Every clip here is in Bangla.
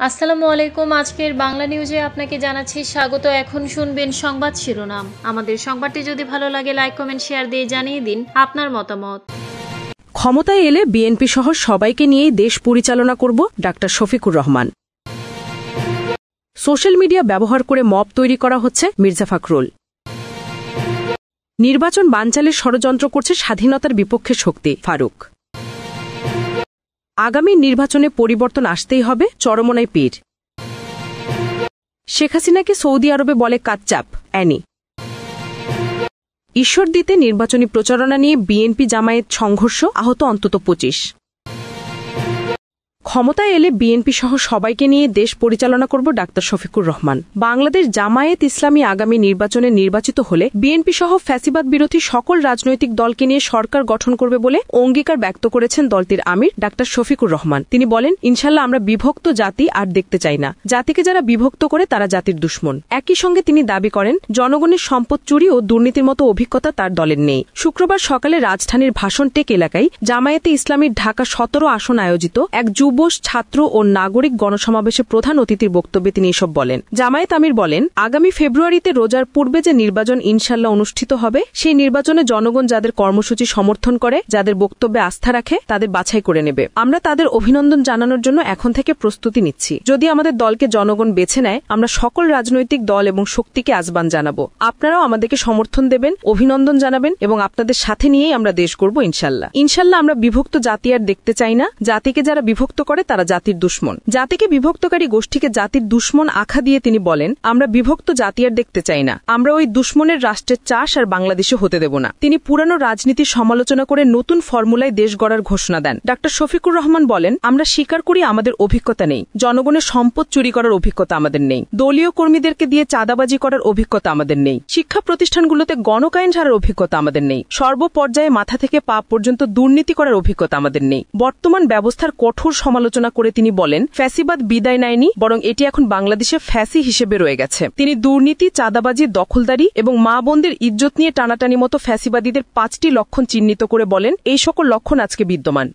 আসসালামু আলাইকুম। আজকের বাংলা নিউজে আপনাকে জানাচ্ছি স্বাগত। এখন শুনবেন সংবাদ শিরোনাম। আমাদের সংবাদটি যদি ভালো লাগে লাইক কমেন্ট শেয়ার দিয়ে জানিয়ে দিন আপনার মতামত। ক্ষমতায় এলে বিএনপি সহ সবাইকে নিয়েই দেশ পরিচালনা করব doctor Shafiqur Rahman. Social media ব্যবহার করে মব তৈরি করা হচ্ছে মির্জা ফখরুল। নির্বাচন বানচালের ষড়যন্ত্র করছে স্বাধীনতার বিপক্ষে শক্তি ফারুক। আগামী নির্বাচনে পরিবর্তন আসতেই হবে চরমোনাই পীর। শেখ হাসিনাকে সৌদি আরবে বলে কাচ্চাপ অ্যানি। ঈশ্বর দিতে নির্বাচনী প্রচারণা নিয়ে বিএনপি জামায়াত সংঘর্ষ, আহত অন্তত ২৫। ক্ষমতায় এলে বিএনপি সহ সবাইকে নিয়ে দেশ পরিচালনা করব ডাক্তার শফিকুর রহমান। বাংলাদেশ জামায়াত ইসলামী আগামী নির্বাচনে নির্বাচিত হলে বিএনপি সহ ফ্যাসিবাদ বিরোধী সকল রাজনৈতিক দলকে নিয়ে সরকার গঠন করবে বলে অঙ্গীকার ব্যক্ত করেছেন দলটির আমির ডাক্তার শফিকুর রহমান। তিনি বলেন, ইনশাল্লাহ আমরা বিভক্ত জাতি আর দেখতে চাই না। জাতিকে যারা বিভক্ত করে তারা জাতির দুশ্মন। একই সঙ্গে তিনি দাবি করেন, জনগণের সম্পদ চুরি ও দুর্নীতির মতো অভিজ্ঞতা তার দলের নেই। শুক্রবার সকালে রাজধানীর ভাষণ টেক এলাকায় জামায়াতে ইসলামীর ঢাকা ১৭ আসন আয়োজিত এক যুব, ছাত্র ও নাগরিক গণসমাবেশে প্রধান অতিথির বক্তব্যে তিনি এসব বলেন। জামায়াত আমির বলেন, আগামী ফেব্রুয়ারিতে রোজার পূর্বে যে নির্বাচন ইনশাল্লাহ অনুষ্ঠিত হবে, সেই নির্বাচনে জনগণ যাদের কর্মসূচি সমর্থন করে, যাদের বক্তব্যে আস্থা রাখে, তাদের বাছাই করে নেবে। আমরা তাদের অভিনন্দন জানানোর জন্য এখন থেকে প্রস্তুতি নিচ্ছি। যদি আমাদের দলকে জনগণ বেছে নেয়, আমরা সকল রাজনৈতিক দল এবং শক্তিকে আহ্বান জানাবো। আপনারাও আমাদেরকে সমর্থন দেবেন, অভিনন্দন জানাবেন এবং আপনাদের সাথে নিয়েই আমরা দেশ করব ইনশাল্লাহ। ইনশাল্লাহ আমরা বিভক্ত জাতি আর দেখতে চাই না। জাতিকে যারা বিভক্ত করে তারা জাতির দুশ্মন। জাতিকে বিভক্তকারী গোষ্ঠীকে জাতির দুশ্মন আখ্যা দিয়ে তিনি বলেন, আমরা বিভক্ত জাতি আর দেখতে চাই না। আমরা ওই দুশ্মনের রাষ্ট্রের চাষ আর বাংলাদেশে হতে দেব না। তিনি পুরানো রাজনীতির সমালোচনা করে নতুন ফর্মুলায় দেশ গড়ার ঘোষণা দেন। ডাক্তার শফিকুর রহমান বলেন, আমরা স্বীকার করি আমাদের অভিজ্ঞতা নেই। জনগণের সম্পদ চুরি করার অভিজ্ঞতা আমাদের নেই। দলীয় কর্মীদেরকে দিয়ে চাঁদাবাজি করার অভিজ্ঞতা আমাদের নেই। শিক্ষা প্রতিষ্ঠানগুলোতে গণকায়েন ঝাড়ার অভিজ্ঞতা আমাদের নেই। সর্বপর্যায়ে মাথা থেকে পা পর্যন্ত দুর্নীতি করার অভিজ্ঞতা আমাদের নেই। বর্তমান ব্যবস্থার কঠোর সমালোচনা করে তিনি বলেন, ফ্যাসিবাদ বিদায় নেয়নি, বরং এটি এখন বাংলাদেশে ফ্যাসি হিসেবে রয়ে গেছে। তিনি দুর্নীতি, চাঁদাবাজি, দখলদারি এবং মা বোনদের ইজ্জত নিয়ে টানাটানি মতো ফ্যাসিবাদীদের ৫টি লক্ষণ চিহ্নিত করে বলেন, এই সকল লক্ষণ আজকে বিদ্যমান।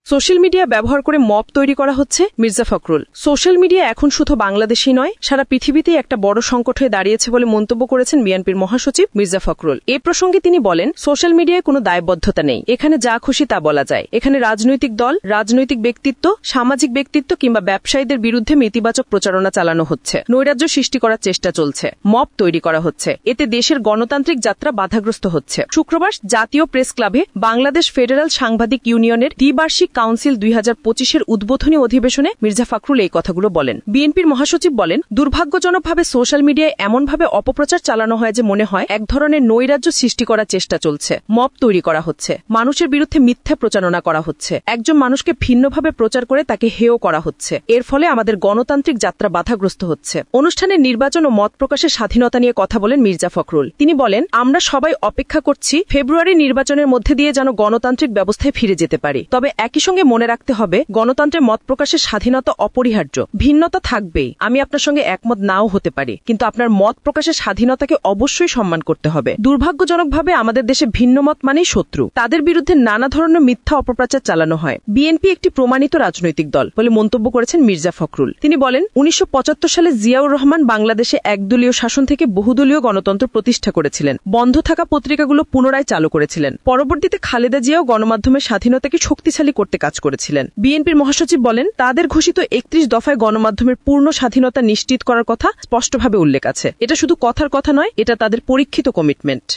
সোশ্যাল মিডিয়া ব্যবহার করে মব তৈরি করা হচ্ছে মির্জা ফখরুল। সোশ্যাল মিডিয়া এখন শুধু বাংলাদেশই নয়, সারা পৃথিবীতেই একটা বড় সংকট হয়ে দাঁড়িয়েছে বলে মন্তব্য করেছেন বিএনপির মহাসচিব মির্জা ফখরুল। এ প্রসঙ্গে তিনি বলেন, সোশ্যাল মিডিয়ায় কোনো দায়বদ্ধতা নেই। এখানে যা খুশি তা বলা যায়। এখানে রাজনৈতিক দল, রাজনৈতিক ব্যক্তিত্ব, সামাজিক ব্যক্তিত্ব কিংবা ব্যবসায়ীদের বিরুদ্ধে নেতিবাচক প্রচারণা চালানো হচ্ছে। নৈরাজ্য সৃষ্টি করার চেষ্টা চলছে। মব তৈরি করা হচ্ছে। এতে দেশের গণতান্ত্রিক যাত্রা বাধাগ্রস্ত হচ্ছে। শুক্রবার জাতীয় প্রেস ক্লাবে বাংলাদেশ ফেডারেল সাংবাদিক ইউনিয়নের দ্বিবার্ষিক কাউন্সিল ২০২৫-এর উদ্বোধনী অধিবেশনে মির্জা ফখরুল এই কথাগুলো বলেন। বিএনপির মহাসচিব বলেন, দুর্ভাগ্যজনকভাবে সোশ্যাল মিডিয়ায় এমনভাবে অপপ্রচার চালানো হয় যে মনে হয় এক ধরনের নৈরাজ্য সৃষ্টি করার চেষ্টা চলছে। মব তৈরি করা হচ্ছে। মানুষের বিরুদ্ধে মিথ্যা প্রচারণা করা হচ্ছে। একজন মানুষকে ভিন্নভাবে প্রচার করে তাকে হেয় করা হচ্ছে। এর ফলে আমাদের গণতান্ত্রিক যাত্রা বাধাগ্রস্ত হচ্ছে। অনুষ্ঠানে নির্বাচন ও মত প্রকাশের স্বাধীনতা নিয়ে কথা বলেন মির্জা ফখরুল। তিনি বলেন, আমরা সবাই অপেক্ষা করছি ফেব্রুয়ারি নির্বাচনের মধ্যে দিয়ে যেন গণতান্ত্রিক ব্যবস্থায় ফিরে যেতে পারি। তবে একই সঙ্গে মনে রাখতে হবে, গণতন্ত্রের মত প্রকাশের স্বাধীনতা অপরিহার্য। ভিন্নতা থাকবেই। আমি আপনার সঙ্গে একমত নাও হতে পারি, কিন্তু আপনার মত প্রকাশের স্বাধীনতাকে অবশ্যই সম্মান করতে হবে। দুর্ভাগ্যজনকভাবে আমাদের দেশে ভিন্ন মত মানেই শত্রু। তাদের বিরুদ্ধে নানা ধরনের মিথ্যা অপপ্রচার চালানো হয়। বিএনপি একটি প্রমাণিত রাজনৈতিক দল বলে মন্তব্য করেছেন মির্জা ফখরুল। তিনি বলেন, ১৯৭৫ সালে জিয়াউর রহমান বাংলাদেশে একদলীয় শাসন থেকে বহুদলীয় গণতন্ত্র প্রতিষ্ঠা করেছিলেন। বন্ধ থাকা পত্রিকাগুলো পুনরায় চালু করেছিলেন। পরবর্তীতে খালেদা জিয়াও গণমাধ্যমের স্বাধীনতাকে শক্তিশালী করতে কাজ করেছিলেন। বিএনপির মহাসচিব বলেন, তাদের ঘোষিত ৩১ দফায় গণমাধ্যমের পূর্ণ স্বাধীনতা নিশ্চিত করার কথা স্পষ্টভাবে উল্লেখ আছে। এটা শুধু কথার কথা নয়, এটা তাদের পরীক্ষিত কমিটমেন্ট।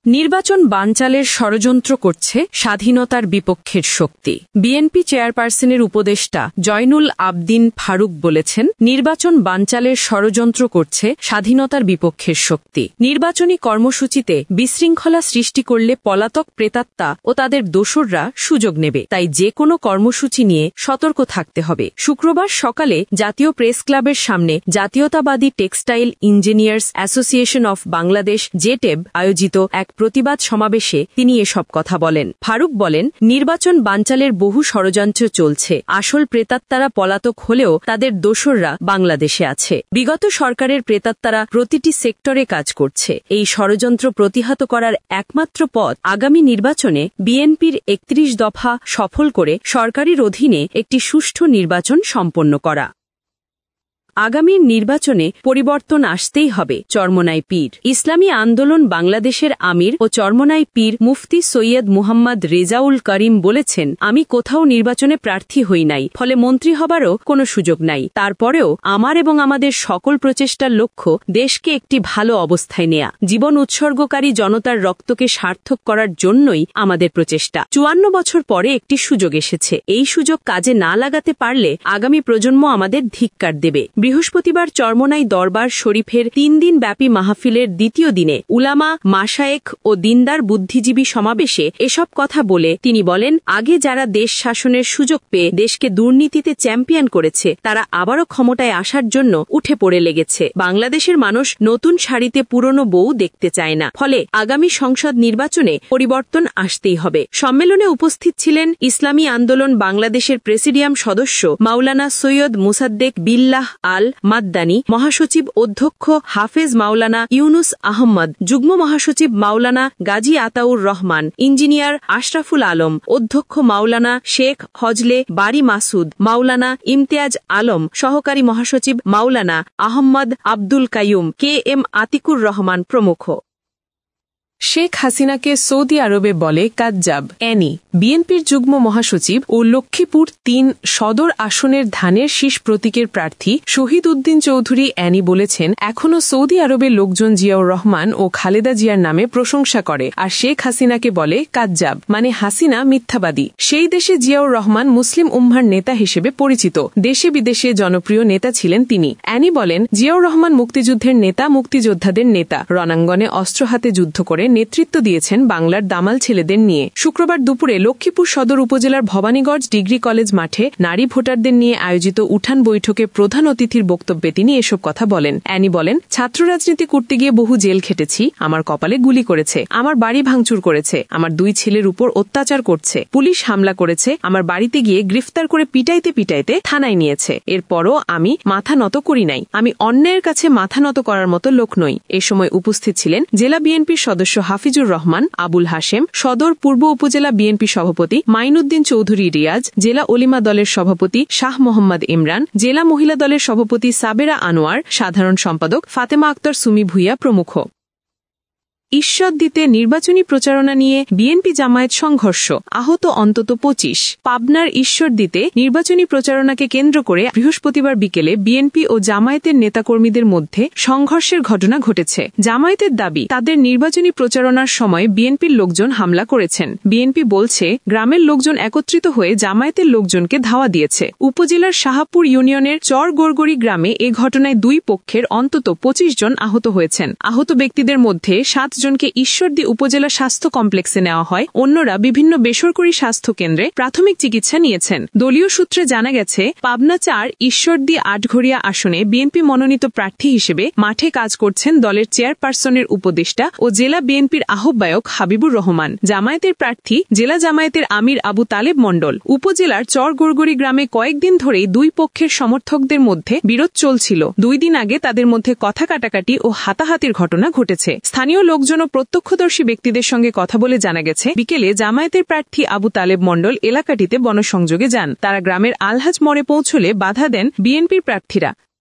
নির্বাচন বানচালের ষড়যন্ত্র করছে স্বাধীনতার বিপক্ষের শক্তি। বিএনপি চেয়ারপারসনের উপদেষ্টা জয়নুল আবদিন ফারুক বলেছেন, নির্বাচন বানচালের ষড়যন্ত্র করছে স্বাধীনতার বিপক্ষের শক্তি। নির্বাচনী কর্মসূচিতে বিশৃঙ্খলা সৃষ্টি করলে পলাতক প্রেতাত্মা ও তাদের দোসররা সুযোগ নেবে। তাই যে কোনো কর্মসূচি নিয়ে সতর্ক থাকতে হবে। শুক্রবার সকালে জাতীয় প্রেস ক্লাবের সামনে জাতীয়তাবাদী textile engineers association of Bangladesh জেটেব আয়োজিত এক প্রতিবাদ সমাবেশে তিনি এসব কথা বলেন। ফারুক বলেন, নির্বাচন বানচালের বহু ষড়যন্ত্র চলছে। আসল প্রেতাত্মারা পলাতক হলেও তাদের দোসররা বাংলাদেশে আছে। বিগত সরকারের প্রেতাত্মারা প্রতিটি সেক্টরে কাজ করছে। এই ষড়যন্ত্র প্রতিহত করার একমাত্র পথ আগামী নির্বাচনে বিএনপির ৩১ দফা সফল করে সরকারের অধীনে একটি সুষ্ঠু নির্বাচন সম্পন্ন করা। আগামীর নির্বাচনে পরিবর্তন আসতেই হবে। চরমোনাই পীর। ইসলামী আন্দোলন বাংলাদেশের আমির ও চরমোনাই পীর মুফতি সৈয়দ মুহাম্মদ রেজাউল করিম বলেছেন, আমি কোথাও নির্বাচনে প্রার্থী হই নাই, ফলে মন্ত্রী হবারও কোনো সুযোগ নাই। তারপরেও আমার এবং আমাদের সকল প্রচেষ্টার লক্ষ্য দেশকে একটি ভালো অবস্থায় নেয়া। জীবন উৎসর্গকারী জনতার রক্তকে সার্থক করার জন্যই আমাদের প্রচেষ্টা। ৫৪ বছর পরে একটি সুযোগ এসেছে। এই সুযোগ কাজে না লাগাতে পারলে আগামী প্রজন্ম আমাদের ধিক্কার দেবে। বৃহস্পতিবার চরমোনাই দরবার শরীফের ৩ দিন ব্যাপী মাহফিলের দ্বিতীয় দিনে উলামা, মাশায়েখ ও দিনদার বুদ্ধিজীবী সমাবেশে এসব কথা বলে তিনি বলেন, আগে যারা দেশ শাসনের সুযোগ পেয়ে দেশকে দুর্নীতিতে চ্যাম্পিয়ন করেছে তারা আবারও ক্ষমতায় আসার জন্য উঠে পড়ে লেগেছে। বাংলাদেশের মানুষ নতুন শাড়িতে পুরনো বউ দেখতে চায় না। ফলে আগামী সংসদ নির্বাচনে পরিবর্তন আসতেই হবে। সম্মেলনে উপস্থিত ছিলেন ইসলামী আন্দোলন বাংলাদেশের প্রেসিডিয়াম সদস্য মাওলানা সৈয়দ মুসাদ্দেক বিল্লাহ আল মাদ্দানী, মহাসচিব অধ্যক্ষ হাফেজ মাওলানা ইউনুস আহমদ, যুগ্ম মহাসচিব মাওলানা গাজী আতাউর রহমান, ইঞ্জিনিয়ার আশরাফুল আলম, অধ্যক্ষ মাওলানা শেখ হজলে বারি মাসুদ, মাওলানা ইমতিয়াজ আলম, সহকারী মহাসচিব মাওলানা আহম্মদ আব্দুল কাইয়ুম, কে এম আতিকুর রহমান প্রমুখ। শেখ হাসিনাকে সৌদি আরবে বলে কাজ্জাব। অ্যানি। বিএনপির যুগ্ম মহাসচিব ও লক্ষ্মীপুর ৩ সদর আসনের ধানের শীষ প্রতীকের প্রার্থী শহীদ উদ্দিন চৌধুরী অ্যানি বলেছেন, এখনও সৌদি আরবের লোকজন জিয়াউর রহমান ও খালেদা জিয়ার নামে প্রশংসা করে, আর শেখ হাসিনাকে বলে কাজ্জাব, মানে হাসিনা মিথ্যাবাদী। সেই দেশে জিয়াউর রহমান মুসলিম উম্মার নেতা হিসেবে পরিচিত। দেশে বিদেশে জনপ্রিয় নেতা ছিলেন তিনি। অ্যানি বলেন, জিয়াউর রহমান মুক্তিযুদ্ধের নেতা, মুক্তিযোদ্ধাদের নেতা। রণাঙ্গনে অস্ত্র হাতে যুদ্ধ করে নেতৃত্ব দিয়েছেন বাংলার দামাল ছেলেদের নিয়ে। শুক্রবার দুপুরে লক্ষ্মীপুর সদর উপজেলার ভবানীগঞ্জ ডিগ্রি কলেজ মাঠে নারী ভোটারদের নিয়ে আয়োজিত উঠান বৈঠকে প্রধান অতিথির বক্তব্যে তিনি এসব কথা বলেন। অ্যানি বলেন, ছাত্র রাজনীতি করতে গিয়ে বহু জেল খেটেছি, আমার কপালে গুলি করেছে, আমার বাড়ি ভাঙচুর করেছে, আমার 2 ছেলের উপর অত্যাচার করছে, পুলিশ হামলা করেছে, আমার বাড়িতে গিয়ে গ্রেফতার করে পিটাইতে পিটাইতে থানায় নিয়েছে। এরপরও আমি মাথা নত করি নাই। আমি অন্যায়ের কাছে মাথা নত করার মতো লোক নই। এ সময় উপস্থিত ছিলেন জেলা বিএনপির সদস্য হাফিজুর রহমান, আবুল হাশেম, সদর পূর্ব উপজেলা বিএনপি সভাপতি মাইনুদ্দিন চৌধুরী রিয়াজ, জেলা অলিমা দলের সভাপতি শাহ মোহাম্মদ ইমরান, জেলা মহিলা দলের সভাপতি সাবেরা আনোয়ার, সাধারণ সম্পাদক ফাতেমা আক্তার সুমি ভুইয়া প্রমুখ। ঈশ্বরদীতে নির্বাচনী প্রচারণা নিয়ে বিএনপি জামায়াত সংঘর্ষ, আহত অন্তত 25। পাবনার ঈশ্বরদীতে নির্বাচনী প্রচারণাকে কেন্দ্র করে বৃহস্পতিবার বিকেলে বিএনপি ও জামায়াতের নেতাকর্মীদের মধ্যে সংঘর্ষের ঘটনা ঘটেছে। জামায়াতের দাবি, তাদের নির্বাচনী প্রচারণার সময় বিএনপির লোকজন হামলা করেছেন। বিএনপি বলছে, গ্রামের লোকজন একত্রিত হয়ে জামায়াতের লোকজনকে ধাওয়া দিয়েছে। উপজেলার শাহাপুর ইউনিয়নের চর গোরগড়ি গ্রামে এ ঘটনায় 2 পক্ষের অন্তত 25 জন আহত হয়েছেন। আহত ব্যক্তিদের মধ্যে 7 জনকে ঈশ্বরদী উপজেলা স্বাস্থ্য কমপ্লেক্সে নেওয়া হয়, অন্যরা বিভিন্ন বেসরকারি স্বাস্থ্য কেন্দ্রে প্রাথমিক চিকিৎসা নিয়েছেন। দলীয় সূত্রে জানা গেছে, পাবনা 4 ঈশ্বরদী আটঘরিয়া আসনে বিএনপি মনোনীত প্রার্থী হিসেবে মাঠে কাজ করছেন দলের চেয়ারপারসনের উপদেষ্টা ও জেলা বিএনপির আহ্বায়ক হাবিবুর রহমান। জামায়াতের প্রার্থী জেলা জামায়াতের আমির আবু তালেব মণ্ডল। উপজেলার চর গোরগড়ি গ্রামে কয়েকদিন ধরেই 2 পক্ষের সমর্থকদের মধ্যে বিরোধ চলছিল। 2 দিন আগে তাদের মধ্যে কথা কাটাকাটি ও হাতাহাতির ঘটনা ঘটেছে। স্থানীয় লোকজন ও প্রত্যক্ষদর্শী ব্যক্তিদের সঙ্গে কথা বলে জানা গেছে, বিকেলে জামায়াতের প্রার্থী আবু তালেব মণ্ডল এলাকাটিতে গণসংযোগে যান। তারা গ্রামের আলহাজ মোড়ে পৌঁছলে বাধা দেন বিএনপির প্রার্থীরা।